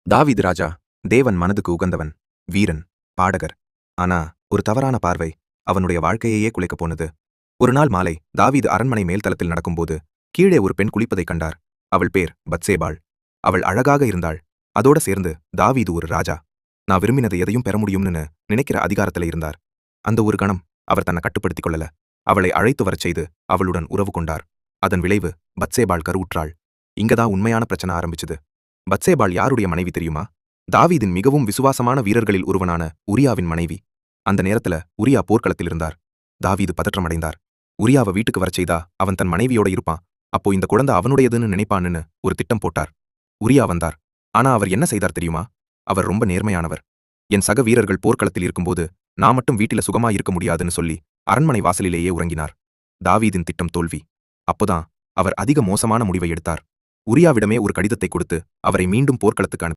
தாவீது ராஜா தேவன் மனதுக்கு உகந்தவன், வீரன், பாடகர். ஆனா ஒரு தவறான பார்வை அவனுடைய வாழ்க்கையையே குலைக்கப் போனது. ஒரு நாள் மாலை தாவீது அரண்மனை மேல்தளத்தில் நடக்கும்போது கீழே ஒரு பெண் குளிப்பதைக் கண்டார். அவள் பேர் பத்சேபாள். அவள் அழகாக இருந்தாள். அதோட சேர்ந்து தாவீது ஒரு ராஜா, நான் விரும்பினதை எதையும் பெற முடியும்னு நினைக்கிற அதிகாரத்துல இருந்தார். அந்த ஒரு கணம் அவர் தன்னை கட்டுப்படுத்திக் கொள்ளல. அவளை அழைத்து வரச் செய்து அவளுடன் உறவு கொண்டார். அதன் விளைவு பத்சேபாள் கருவுற்றாள். இங்கதான் உண்மையான பிரச்சனை ஆரம்பிச்சது. பத்சேபாள் யாருடைய மனைவி தெரியுமா? தாவீதின் மிகவும் விசுவாசமான வீரர்களில் ஒருவனான உரியாவின் மனைவி. அந்த நேரத்துல உரியா போர்க்களத்தில் இருந்தார். தாவீது பதற்றமடைந்தார். உரியாவை வீட்டுக்கு வரச் செய்தா அவன் தன் மனைவியோட இருப்பான். அப்போ இந்த குழந்தை அவனுடையதுன்னு நினைப்பான்னு ஒரு திட்டம் போட்டார். உரியா வந்தார். ஆனா அவர் என்ன செய்தார் தெரியுமா? அவர் ரொம்ப நேர்மையானவர். என் சக வீரர்கள் போர்க்களத்தில் இருக்கும்போது நான் மட்டும் வீட்டில சுகமா இருக்க முடியாதுன்னு சொல்லி அரண்மனை வாசலிலேயே உறங்கினார். தாவீதின் திட்டம் தோல்வி. அப்போதான் அவர் அதிக மோசமான முடிவை எடுத்தார். உரியாவிடமே ஒரு கடிதத்தை கொடுத்து அவரை மீண்டும் போர்க்களத்துக்கு